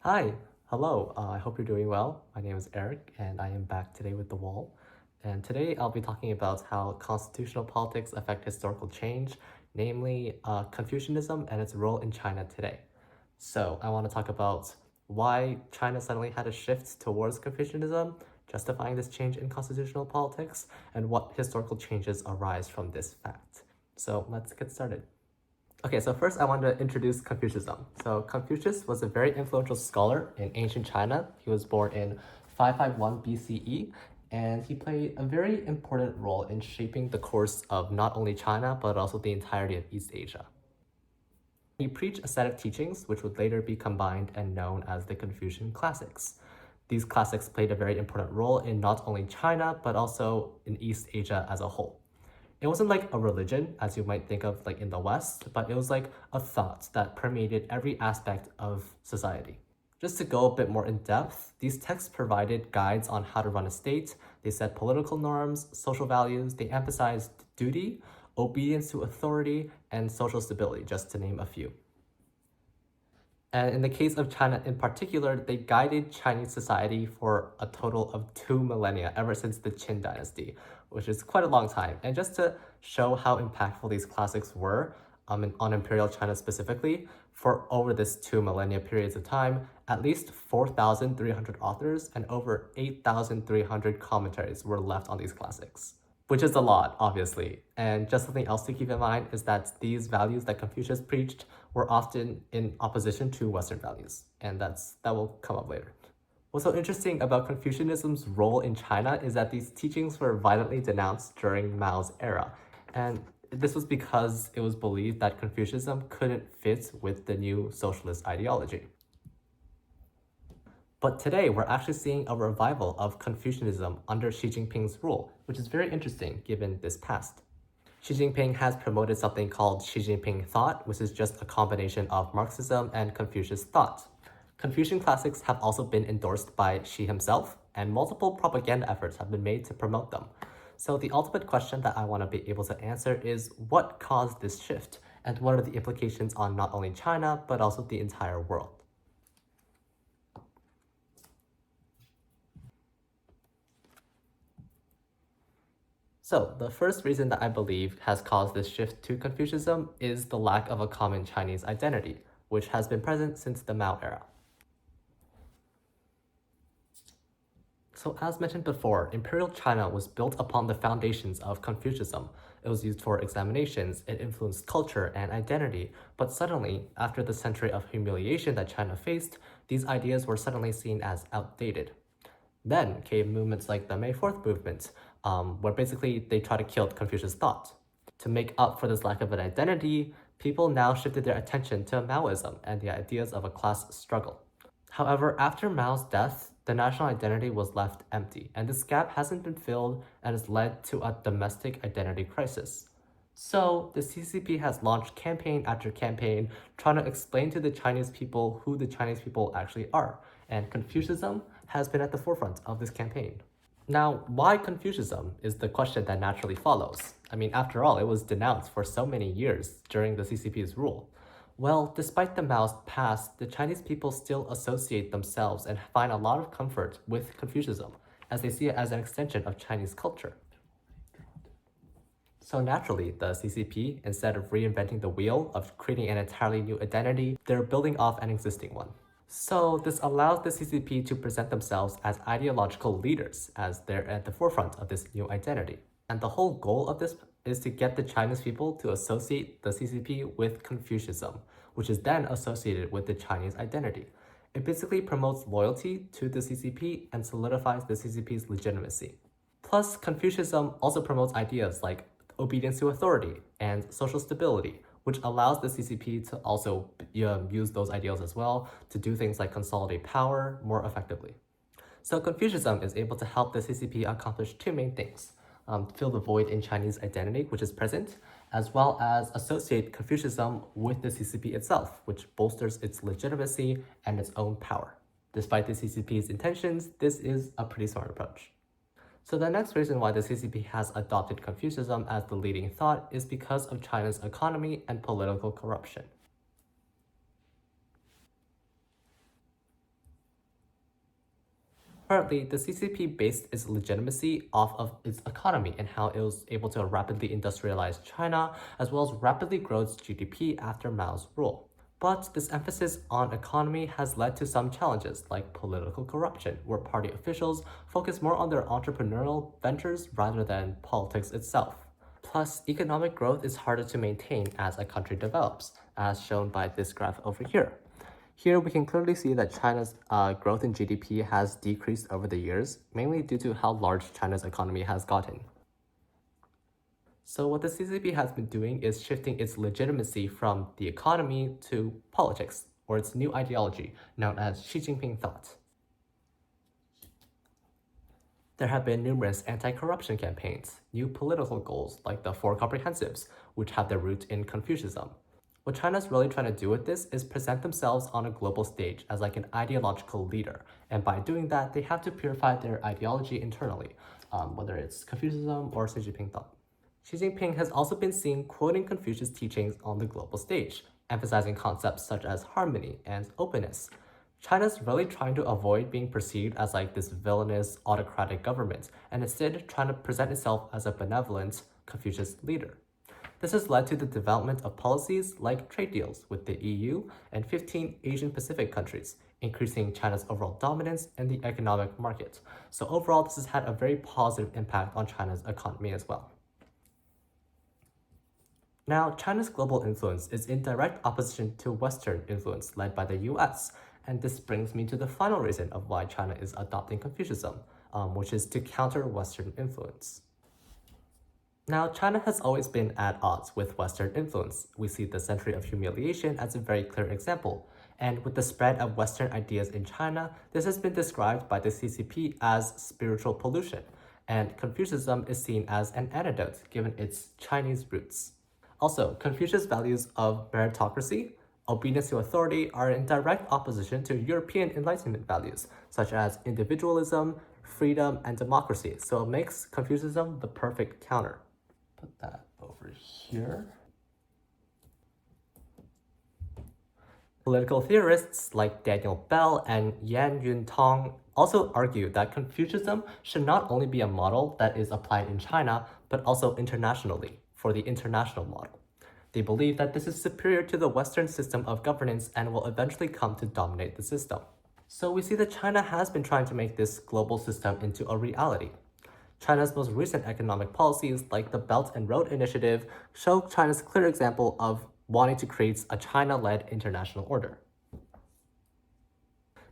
Hi, hello. I hope you're doing well. My name is Eric, and I am back today with The Wall. And today I'll be talking about how constitutional politics affect historical change, namely Confucianism and its role in China today. So I want to talk about why China suddenly had a shift towards Confucianism, justifying this change in constitutional politics, and what historical changes arise from this fact. So let's get started. Okay, so first I want to introduce Confucianism. So Confucius was a very influential scholar in ancient China. He was born in 551 BCE, and he played a very important role in shaping the course of not only China, but also the entirety of East Asia. He preached a set of teachings which would later be combined and known as the Confucian classics. These classics played a very important role in not only China, but also in East Asia as a whole. It wasn't like a religion, as you might think of like in the West, but it was like a thought that permeated every aspect of society. Just to go a bit more in depth, these texts provided guides on how to run a state. They set political norms, social values, they emphasized duty, obedience to authority, and social stability, just to name a few. And in the case of China in particular, they guided Chinese society for a total of 2 millennia, ever since the Qin dynasty, which is quite a long time. And just to show how impactful these classics were on imperial China specifically, for over this 2 millennia periods of time, at least 4,300 authors and over 8,300 commentaries were left on these classics, which is a lot, obviously. And just something else to keep in mind is that these values that Confucius preached were often in opposition to Western values, and that will come up later. What's so interesting about Confucianism's role in China is that these teachings were violently denounced during Mao's era, and this was because it was believed that Confucianism couldn't fit with the new socialist ideology. But today, we're actually seeing a revival of Confucianism under Xi Jinping's rule, which is very interesting given this past. Xi Jinping has promoted something called Xi Jinping thought, which is just a combination of Marxism and Confucius thought. Confucian classics have also been endorsed by Xi himself, and multiple propaganda efforts have been made to promote them. So the ultimate question that I want to be able to answer is what caused this shift, and what are the implications on not only China, but also the entire world? So the first reason that I believe has caused this shift to Confucianism is the lack of a common Chinese identity, which has been present since the Mao era. So as mentioned before, Imperial China was built upon the foundations of Confucianism. It was used for examinations, it influenced culture and identity, but suddenly, after the century of humiliation that China faced, these ideas were suddenly seen as outdated. Then came movements like the May 4th movement, where basically they try to kill Confucius thought. To make up for this lack of an identity, people now shifted their attention to Maoism and the ideas of a class struggle. However, after Mao's death, the national identity was left empty, and this gap hasn't been filled and has led to a domestic identity crisis. So, the CCP has launched campaign after campaign trying to explain to the Chinese people who the Chinese people actually are, and Confucianism has been at the forefront of this campaign. Now, why Confucianism is the question that naturally follows. I mean, after all, it was denounced for so many years during the CCP's rule. Well, despite the Mao's past, the Chinese people still associate themselves and find a lot of comfort with Confucianism, as they see it as an extension of Chinese culture. So naturally, the CCP, instead of reinventing the wheel of creating an entirely new identity, they're building off an existing one. So this allows the CCP to present themselves as ideological leaders, as they're at the forefront of this new identity. And the whole goal of this is to get the Chinese people to associate the CCP with Confucianism, which is then associated with the Chinese identity. It basically promotes loyalty to the CCP and solidifies the CCP's legitimacy. Plus, Confucianism also promotes ideas like obedience to authority and social stability, which allows the CCP to also use those ideals as well to do things like consolidate power more effectively. So Confucianism is able to help the CCP accomplish two main things. Fill the void in Chinese identity, which is present, as well as associate Confucianism with the CCP itself, which bolsters its legitimacy and its own power. Despite the CCP's intentions, this is a pretty smart approach. So the next reason why the CCP has adopted Confucianism as the leading thought is because of China's economy and political corruption. Currently, the CCP based its legitimacy off of its economy and how it was able to rapidly industrialize China, as well as rapidly grow its GDP after Mao's rule. But this emphasis on economy has led to some challenges, like political corruption, where party officials focus more on their entrepreneurial ventures rather than politics itself. Plus, economic growth is harder to maintain as a country develops, as shown by this graph over here. Here we can clearly see that China's growth in GDP has decreased over the years, mainly due to how large China's economy has gotten. So what the CCP has been doing is shifting its legitimacy from the economy to politics, or its new ideology, known as Xi Jinping thought. There have been numerous anti-corruption campaigns, new political goals like the Four Comprehensives, which have their root in Confucianism. What China's really trying to do with this is present themselves on a global stage as like an ideological leader. And by doing that, they have to purify their ideology internally, whether it's Confucianism or Xi Jinping thought. Xi Jinping has also been seen quoting Confucius teachings on the global stage, emphasizing concepts such as harmony and openness. China's really trying to avoid being perceived as like this villainous autocratic government and instead trying to present itself as a benevolent Confucius leader. This has led to the development of policies like trade deals with the EU and 15 Asian Pacific countries, increasing China's overall dominance in the economic market. So overall, this has had a very positive impact on China's economy as well. Now, China's global influence is in direct opposition to Western influence led by the US, and this brings me to the final reason of why China is adopting Confucianism, which is to counter Western influence. Now, China has always been at odds with Western influence. We see the Century of Humiliation as a very clear example. And with the spread of Western ideas in China, this has been described by the CCP as spiritual pollution, and Confucianism is seen as an antidote given its Chinese roots. Also, Confucius' values of meritocracy, obedience to authority are in direct opposition to European Enlightenment values, such as individualism, freedom, and democracy. So it makes Confucianism the perfect counter. Put that over here. Political theorists like Daniel Bell and Yan Yuntong also argue that Confucianism should not only be a model that is applied in China, but also internationally, for the international model. They believe that this is superior to the Western system of governance and will eventually come to dominate the system. So we see that China has been trying to make this global system into a reality. China's most recent economic policies, like the Belt and Road Initiative, show China's clear example of wanting to create a China-led international order.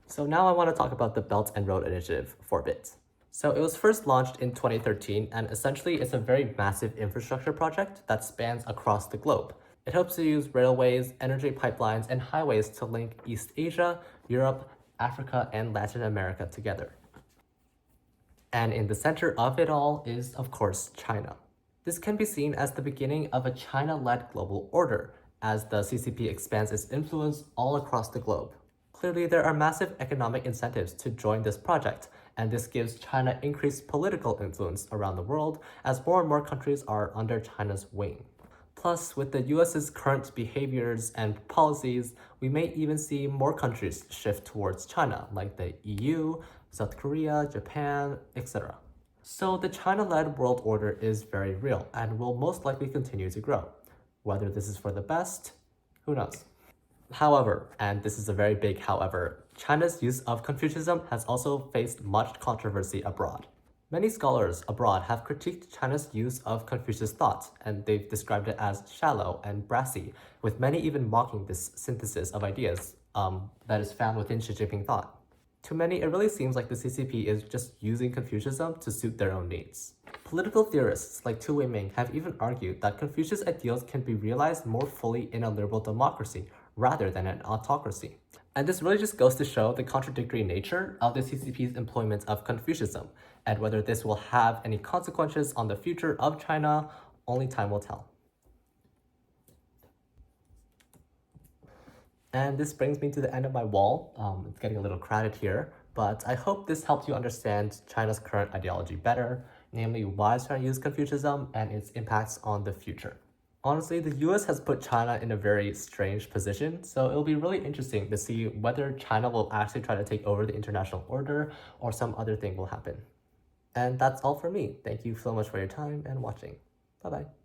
So now I want to talk about the Belt and Road Initiative for a bit. So it was first launched in 2013, and essentially it's a very massive infrastructure project that spans across the globe. It hopes to use railways, energy pipelines, and highways to link East Asia, Europe, Africa, and Latin America together. And in the center of it all is, of course, China. This can be seen as the beginning of a China-led global order, as the CCP expands its influence all across the globe. Clearly, there are massive economic incentives to join this project, and this gives China increased political influence around the world as more and more countries are under China's wing. Plus, with the US's current behaviors and policies, we may even see more countries shift towards China, like the EU, South Korea, Japan, etc. So the China-led world order is very real and will most likely continue to grow. Whether this is for the best, who knows? However, and this is a very big however, China's use of Confucianism has also faced much controversy abroad. Many scholars abroad have critiqued China's use of Confucius thought, and they've described it as shallow and brassy, with many even mocking this synthesis of ideas that is found within Xi Jinping thought. To many, it really seems like the CCP is just using Confucianism to suit their own needs. Political theorists like Tu Weiming have even argued that Confucius ideals can be realized more fully in a liberal democracy rather than an autocracy. And this really just goes to show the contradictory nature of the CCP's employment of Confucianism, and whether this will have any consequences on the future of China, only time will tell. And this brings me to the end of my wall. It's getting a little crowded here, but I hope this helped you understand China's current ideology better, namely why it's trying to use Confucianism and its impacts on the future. Honestly, the US has put China in a very strange position, so it'll be really interesting to see whether China will actually try to take over the international order or some other thing will happen. And that's all for me. Thank you so much for your time and watching. Bye bye.